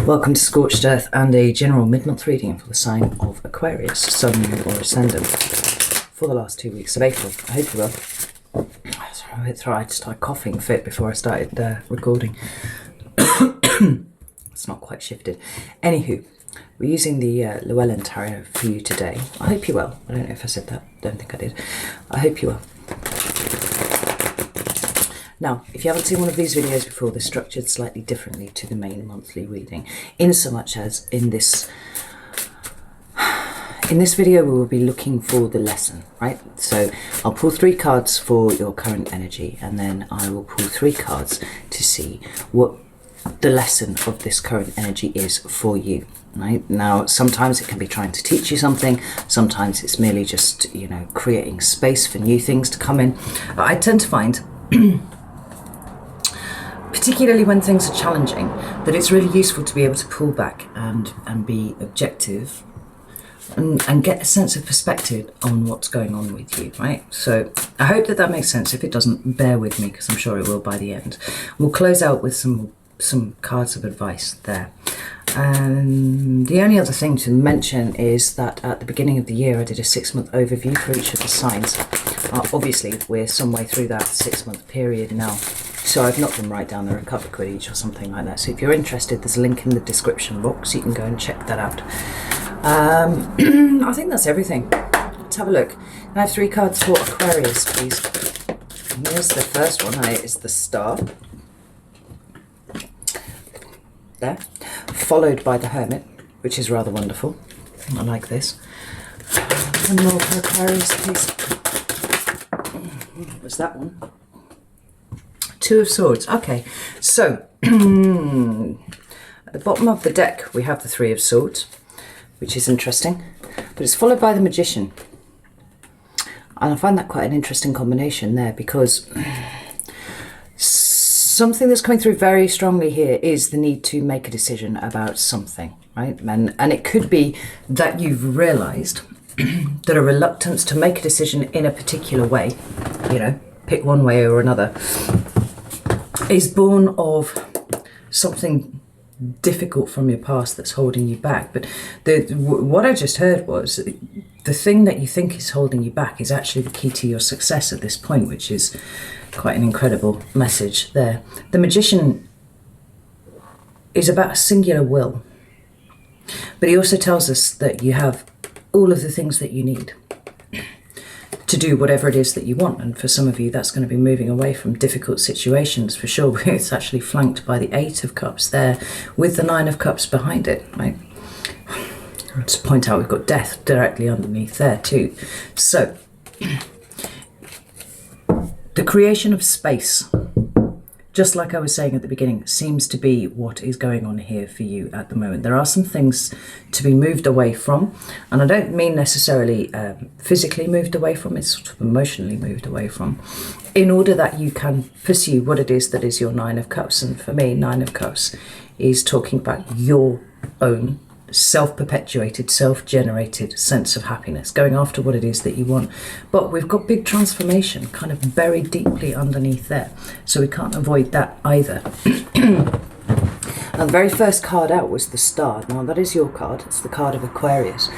Welcome to Scorched Earth and a general mid-month reading for the sign of Aquarius, Sun, Moon or Ascendant for the last 2 weeks of April. I hope you will. I just started coughing fit before I started recording. It's not quite shifted. Anywho, we're using the Llewellyn Tarot for you today. I hope you will. I don't know if I said that. Don't think I did. I hope you will. Now, if you haven't seen one of these videos before, they're structured slightly differently to the main monthly reading, in so much as in this video we will be looking for the lesson, right? So I'll pull 3 cards for your current energy, and then I will pull 3 cards to see what the lesson of this current energy is for you. Right? Now, sometimes it can be trying to teach you something, sometimes it's merely just, you know, creating space for new things to come in. I tend to find particularly when things are challenging, that it's really useful to be able to pull back and be objective and get a sense of perspective on what's going on with you, right? So I hope that that makes sense. If it doesn't, bear with me, because I'm sure it will by the end. We'll close out with some cards of advice there. And the only other thing to mention is that at the beginning of the year I did a 6-month overview for each of the signs. Obviously we're some way through that 6-month period now, so I've knocked them right down. They're a couple of quid each or something like that. So if you're interested, there's a link in the description box. You can go and check that out. I think that's everything. Let's have a look. I have 3 cards for Aquarius, please. And here's the first one. It's the Star. There. Followed by the Hermit, which is rather wonderful. I like this. One more for Aquarius, please. What was that one? 2 of Swords. Okay, so at the bottom of the deck we have the 3 of Swords, which is interesting, but it's followed by the Magician, and I find that quite an interesting combination there, because something that's coming through very strongly here is the need to make a decision about something, right? And it could be that you've realised that a reluctance to make a decision in a particular way, you know, pick one way or another, is born of something difficult from your past that's holding you back. But what I just heard was the thing that you think is holding you back is actually the key to your success at this point, which is quite an incredible message there. The Magician is about a singular will, but he also tells us that you have all of the things that you need to do whatever it is that you want. And for some of you, that's going to be moving away from difficult situations for sure. It's actually flanked by the 8 of Cups there with the 9 of Cups behind it, right? I'll just point out we've got Death directly underneath there too. So the creation of space, just like I was saying at the beginning, seems to be what is going on here for you at the moment. There are some things to be moved away from, and I don't mean necessarily physically moved away from, it's sort of emotionally moved away from, in order that you can pursue what it is that is your 9 of Cups. And for me, 9 of Cups is talking about your own self-perpetuated, self-generated sense of happiness, going after what it is that you want. But we've got big transformation kind of buried deeply underneath there, so we can't avoid that either. Now, the very first card out was the Star. Now that is your card. It's the card of Aquarius,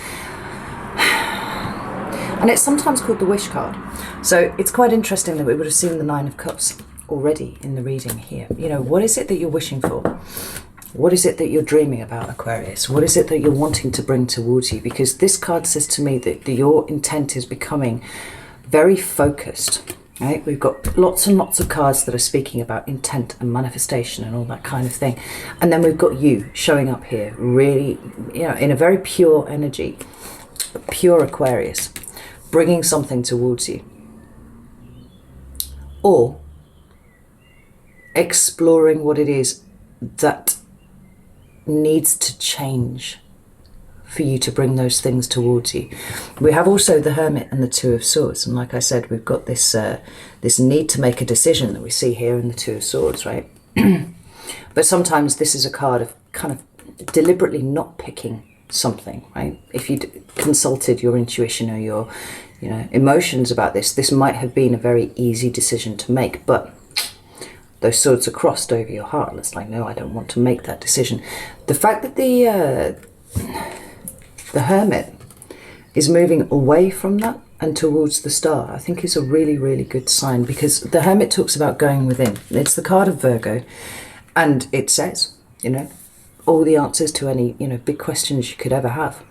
and it's sometimes called the Wish card. So it's quite interesting that we would have seen the 9 of Cups already in the reading here. You know, what is it that you're wishing for? What is it that you're dreaming about, Aquarius? What is it that you're wanting to bring towards you? Because this card says to me that your intent is becoming very focused, right? We've got lots and lots of cards that are speaking about intent and manifestation and all that kind of thing. And then we've got you showing up here, really, you know, in a very pure energy, pure Aquarius, bringing something towards you. Or exploring what it is that needs to change for you to bring those things towards you. We have also the Hermit and the 2 of Swords, and like I said, we've got this this need to make a decision that we see here in the 2 of Swords, right? But sometimes this is a card of kind of deliberately not picking something, right? If you consulted your intuition or your, you know, emotions about this, this might have been a very easy decision to make, but those swords are crossed over your heart. It's like, no, I don't want to make that decision. The fact that the Hermit is moving away from that and towards the Star, I think is a really, really good sign, because the Hermit talks about going within. It's the card of Virgo, and it says, you know, all the answers to any, you know, big questions you could ever have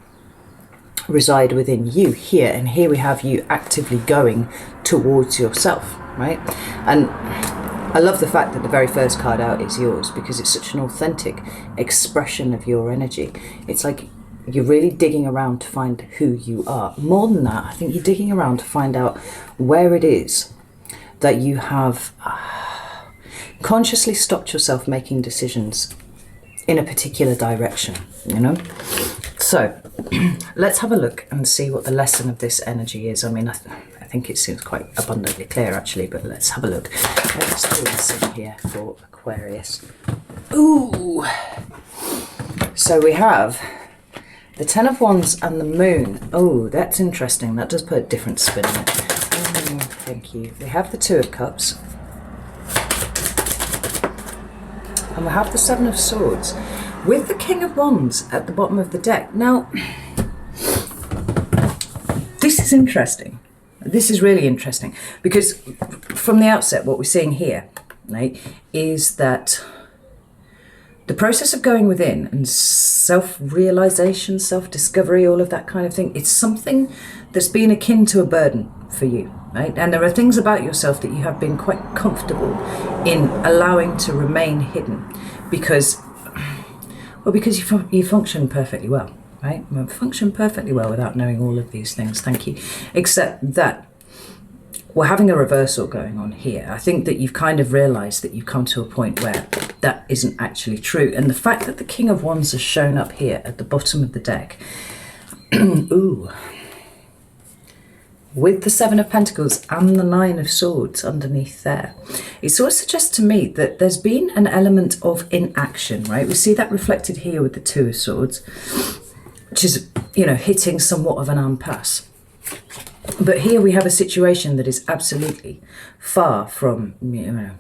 reside within you here. And here we have you actively going towards yourself, right? And I love the fact that the very first card out is yours, because it's such an authentic expression of your energy. It's like you're really digging around to find who you are. More than that, I think you're digging around to find out where it is that you have consciously stopped yourself making decisions in a particular direction, you know? So let's have a look and see what the lesson of this energy is. I mean, I think it seems quite abundantly clear actually, but let's have a look. What's the lesson here for Aquarius? Ooh! So we have the Ten of Wands and the Moon. Oh, that's interesting. That does put a different spin on it. Thank you. We have the Two of Cups. And we have the Seven of Swords with the King of Wands at the bottom of the deck. Now, this is interesting. This is really interesting, because from the outset, what we're seeing here, right, is that the process of going within and self-realization, self-discovery, all of that kind of thing, it's something that's been akin to a burden for you, right? And there are things about yourself that you have been quite comfortable in allowing to remain hidden because you function perfectly well, right? You function perfectly well without knowing all of these things, thank you. Except that we're having a reversal going on here. I think that you've kind of realised that you've come to a point where that isn't actually true. And the fact that the King of Wands has shown up here at the bottom of the deck, ooh, with the Seven of Pentacles and the Nine of Swords underneath there, it sort of suggests to me that there's been an element of inaction, right? We see that reflected here with the Two of Swords, which is, you know, hitting somewhat of an impasse. But here we have a situation that is absolutely far from, you know,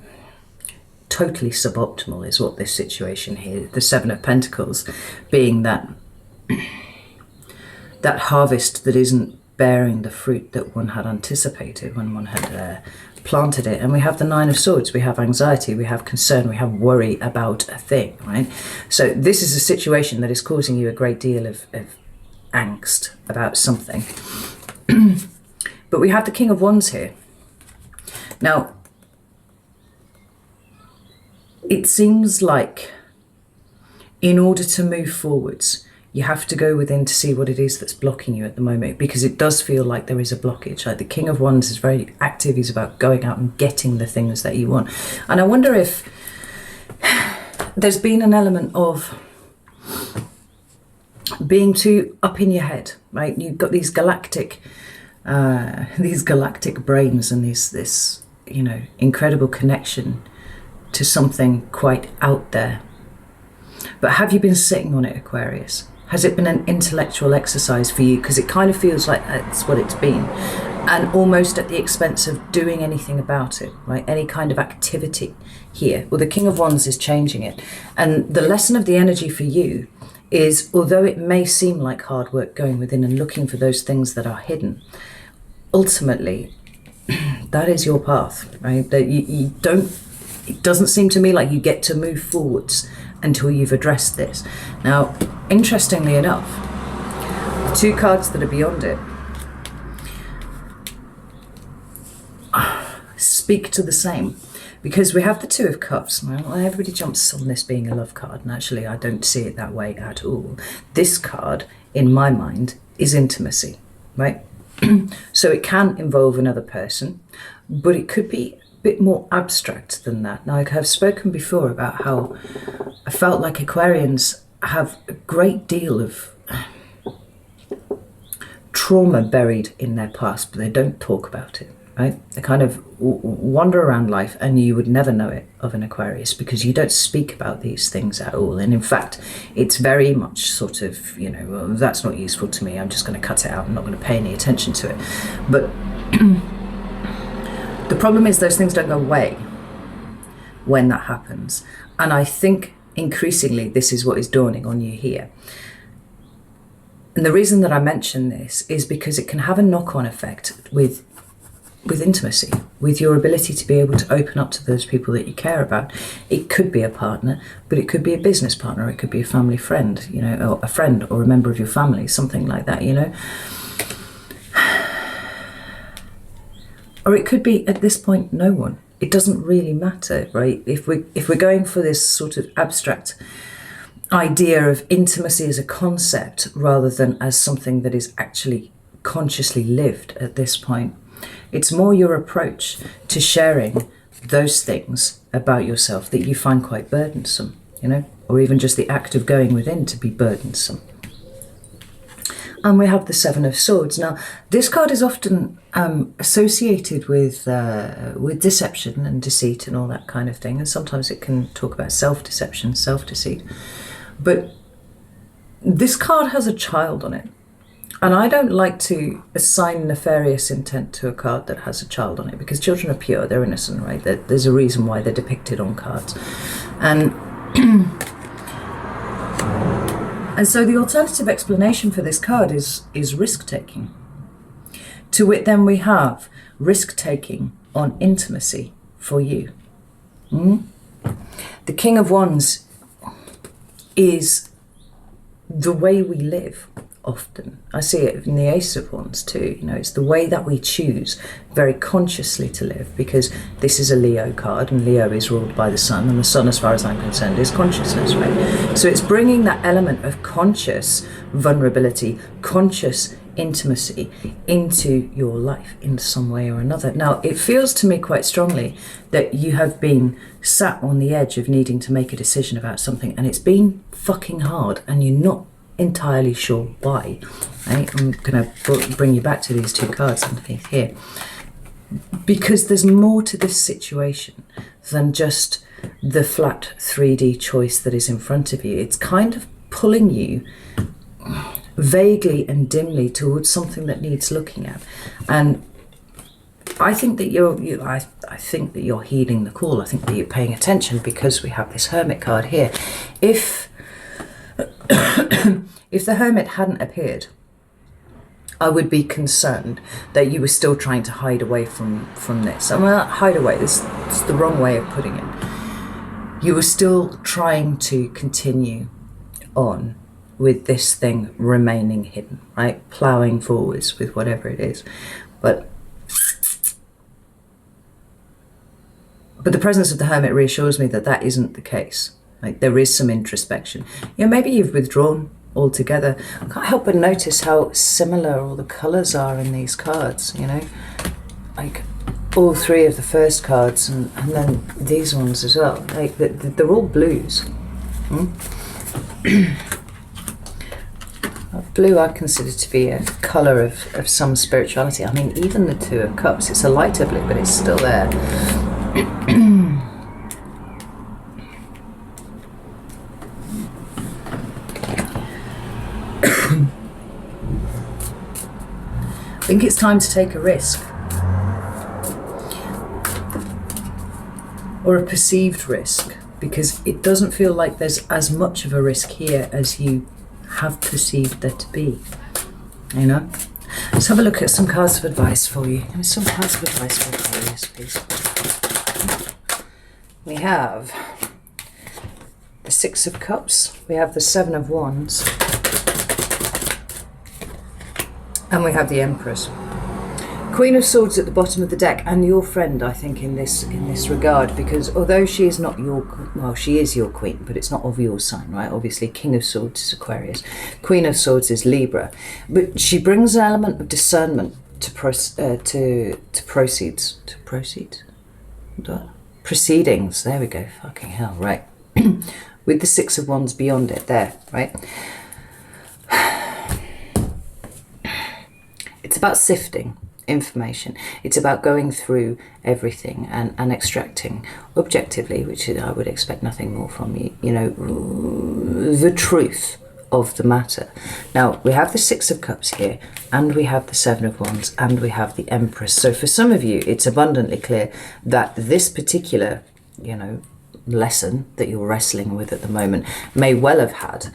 totally suboptimal is what this situation here, the Seven of Pentacles, being that harvest that isn't bearing the fruit that one had anticipated when one had planted it. And we have the Nine of Swords, we have anxiety, we have concern, we have worry about a thing, right? So this is a situation that is causing you a great deal of angst about something. But we have the King of Wands here. Now, it seems like in order to move forwards, you have to go within to see what it is that's blocking you at the moment, because it does feel like there is a blockage. Like the King of Wands is very active. He's about going out and getting the things that you want. And I wonder if there's been an element of being too up in your head, right? You've got these galactic brains and this, you know, incredible connection to something quite out there. But have you been sitting on it, Aquarius? Has it been an intellectual exercise for you? Because it kind of feels like that's what it's been. And almost at the expense of doing anything about it, right? Any kind of activity here. Well, the King of Wands is changing it. And the lesson of the energy for you is, although it may seem like hard work going within and looking for those things that are hidden, ultimately, that is your path, right? That you don't, it doesn't seem to me like you get to move forwards until you've addressed this. Now, interestingly enough, the two cards that are beyond it speak to the same, because we have the Two of Cups. Now, everybody jumps on this being a love card, and actually I don't see it that way at all. This card, in my mind, is intimacy, right? So it can involve another person, but it could be a bit more abstract than that. Now, I've spoken before about how I felt like Aquarians have a great deal of trauma buried in their past, but they don't talk about it, right? They kind of wander around life, and you would never know it of an Aquarius because you don't speak about these things at all. And in fact, it's very much sort of, you know, well, that's not useful to me, I'm just going to cut it out, I'm not going to pay any attention to it. But the problem is those things don't go away when that happens. And I think increasingly this is what is dawning on you here. And the reason that I mention this is because it can have a knock-on effect with intimacy, with your ability to be able to open up to those people that you care about. It could be a partner, but it could be a business partner, it could be a family friend, you know, or a friend or a member of your family, something like that, you know. Or it could be, at this point, no one. It doesn't really matter, right? If we're going for this sort of abstract idea of intimacy as a concept rather than as something that is actually consciously lived at this point, it's more your approach to sharing those things about yourself that you find quite burdensome, you know, or even just the act of going within to be burdensome. And we have the Seven of Swords. Now, this card is often associated with deception and deceit and all that kind of thing. And sometimes it can talk about self-deception, self-deceit. But this card has a child on it. And I don't like to assign nefarious intent to a card that has a child on it, because children are pure, they're innocent, right? There's a reason why they're depicted on cards. And and so the alternative explanation for this card is risk-taking. To wit, then we have risk-taking on intimacy for you. The King of Wands is the way we live often. I see it in the Ace of Wands too. You know, it's the way that we choose very consciously to live, because this is a Leo card, and Leo is ruled by the sun, and the sun, as far as I'm concerned, is consciousness, right? So it's bringing that element of conscious vulnerability, conscious intimacy into your life in some way or another. Now, it feels to me quite strongly that you have been sat on the edge of needing to make a decision about something, and it's been fucking hard, and you're not entirely sure why. Right? I'm going to bring you back to these two cards underneath here, because there's more to this situation than just the flat 3D choice that is in front of you. It's kind of pulling you vaguely and dimly towards something that needs looking at. And I think that I think that you're heeding the call. I think that you're paying attention, because we have this Hermit card here. If the Hermit hadn't appeared, I would be concerned that you were still trying to hide away from this. I mean, not hide away, it's the wrong way of putting it. You were still trying to continue on with this thing remaining hidden, right? Ploughing forwards with whatever it is. But the presence of the Hermit reassures me that that isn't the case. Like, there is some introspection. You know, maybe you've withdrawn altogether. I can't help but notice how similar all the colours are in these cards, you know? Like, all three of the first cards, and then these ones as well. Like, they're all blues. Blue I consider to be a colour of some spirituality. I mean, even the Two of Cups, it's a lighter blue, but it's still there. I think it's time to take a risk, or a perceived risk, because it doesn't feel like there's as much of a risk here as you have perceived there to be, you know? Let's have a look at some cards of advice for you. Give me some cards of advice for Aquarius, please. We have the Six of Cups, we have the Seven of Wands, and we have the Empress. Queen of Swords at the bottom of the deck, and your friend, I think, in this regard, because although she is not she is your queen, but it's not of your sign, right? Obviously, King of Swords is Aquarius, Queen of Swords is Libra, but she brings an element of discernment to proceedings. There we go. Fucking hell, right? With the Six of Wands beyond it, there, right? It's about sifting information. It's about going through everything and extracting objectively, which I would expect nothing more from you, you know, the truth of the matter. Now, we have the Six of Cups here, and we have the Seven of Wands, and we have the Empress. So for some of you, it's abundantly clear that this particular, you know, lesson that you're wrestling with at the moment may well have had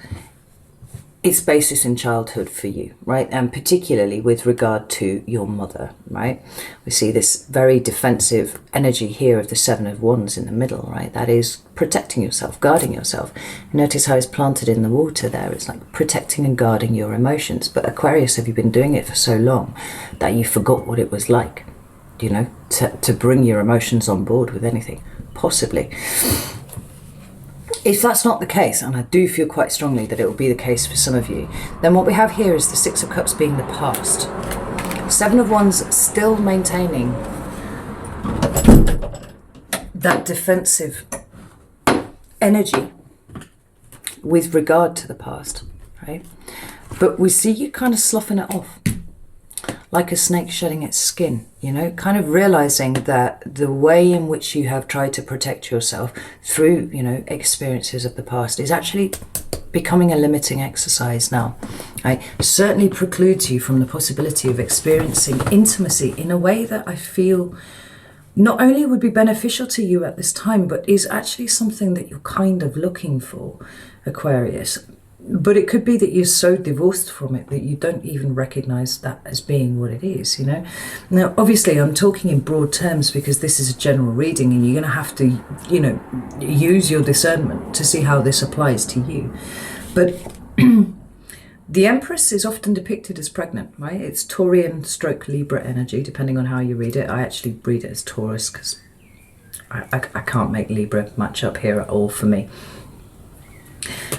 its basis in childhood for you, right? And particularly with regard to your mother, right? We see this very defensive energy here of the Seven of Wands in the middle, right? That is protecting yourself, guarding yourself. Notice how it's planted in the water there. It's like protecting and guarding your emotions. But Aquarius, have you been doing it for so long that you forgot what it was like, you know, to bring your emotions on board with anything? Possibly. If that's not the case, and I do feel quite strongly that it will be the case for some of you, then what we have here is the Six of Cups being the past. Seven of Wands still maintaining that defensive energy with regard to the past, right? But we see you kind of sloughing it off, like a snake shedding its skin, you know, kind of realizing that the way in which you have tried to protect yourself through, you know, experiences of the past is actually becoming a limiting exercise now, right? Certainly precludes you from the possibility of experiencing intimacy in a way that I feel not only would be beneficial to you at this time, but is actually something that you're kind of looking for, Aquarius. But it could be that you're so divorced from it that you don't even recognize that as being what it is, you know? Now, obviously, I'm talking in broad terms because this is a general reading and you're going to have to, you know, use your discernment to see how this applies to you. But the Empress is often depicted as pregnant, right? It's Taurian stroke Libra energy, depending on how you read it. I actually read it as Taurus because I can't make Libra match up here at all for me.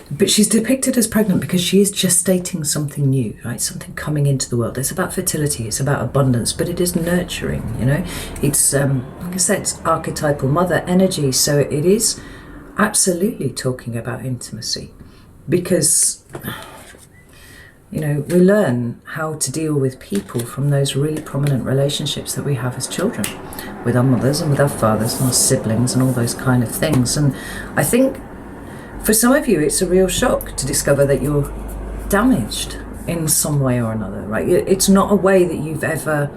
But she's depicted as pregnant because she is gestating something new, right? Something coming into the world. It's about fertility, it's about abundance, but it is nurturing, you know? It's, like I said, it's archetypal mother energy, so it is absolutely talking about intimacy because, you know, we learn how to deal with people from those really prominent relationships that we have as children, with our mothers and with our fathers and our siblings and all those kind of things. And I think for some of you, it's a real shock to discover that you're damaged in some way or another, right? It's not a way that you've ever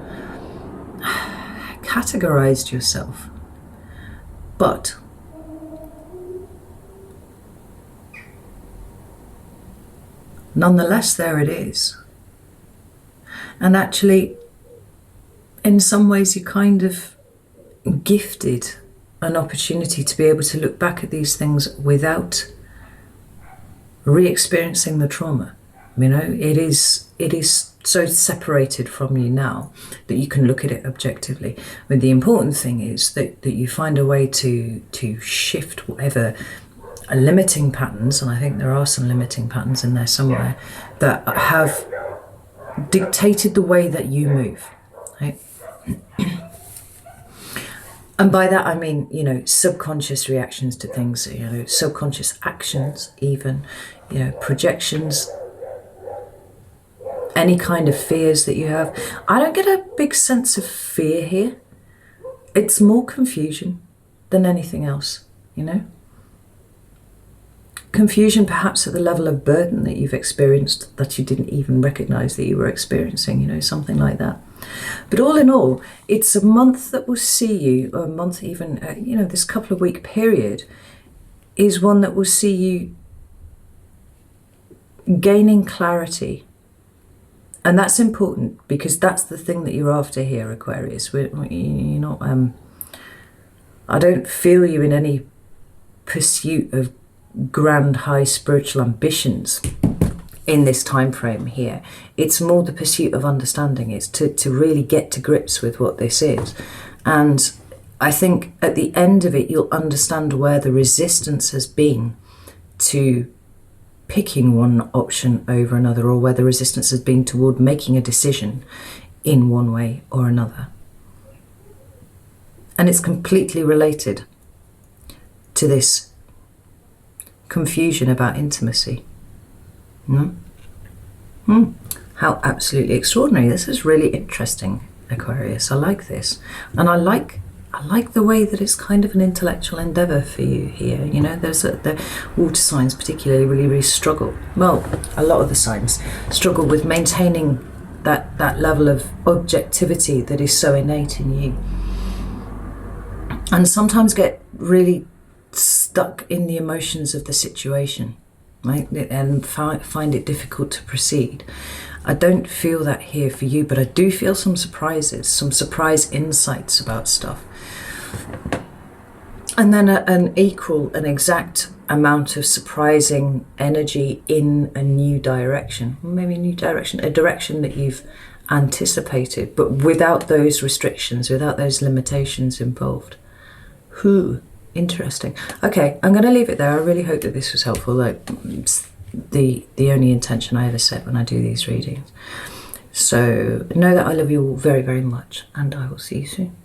categorized yourself. But nonetheless, there it is. And actually, in some ways, you kind of gifted an opportunity to be able to look back at these things without re-experiencing the trauma. You know, it is so separated from you now that you can look at it objectively. But the important thing is that you find a way to shift whatever limiting patterns, and I think there are some limiting patterns in there somewhere, that have dictated the way that you move, right? And by that I mean, you know, subconscious reactions to things, you know, subconscious actions even, you know, projections, any kind of fears that you have. I don't get a big sense of fear here. It's more confusion than anything else, you know. Confusion perhaps at the level of burden that you've experienced that you didn't even recognize that you were experiencing, you know, something like that. But all in all, it's a month that will see you, or a month even, you know, this couple of week period is one that will see you gaining clarity. And that's important because that's the thing that you're after here, Aquarius. You're not, I don't feel you in any pursuit of grand, high spiritual ambitions in this time frame here. It's more the pursuit of understanding. It's to really get to grips with what this is. And I think at the end of it, you'll understand where the resistance has been to picking one option over another, or where the resistance has been toward making a decision in one way or another. And it's completely related to this confusion about intimacy. How absolutely extraordinary. This is really interesting, Aquarius. I like this. And I like the way that it's kind of an intellectual endeavour for you here. You know, the water signs particularly really struggle. Well, a lot of the signs struggle with maintaining that level of objectivity that is so innate in you. And sometimes get really stuck in the emotions of the situation, right? And find it difficult to proceed. I don't feel that here for you, but I do feel some surprises, some surprise insights about stuff. And then an exact amount of surprising energy in a new direction. Maybe a new direction, a direction that you've anticipated, but without those restrictions, without those limitations involved. Interesting. Okay, I'm going to leave it there. I really hope that this was helpful. Like, it's the only intention I ever set when I do these readings. So know that I love you all very, very much, and I will see you soon.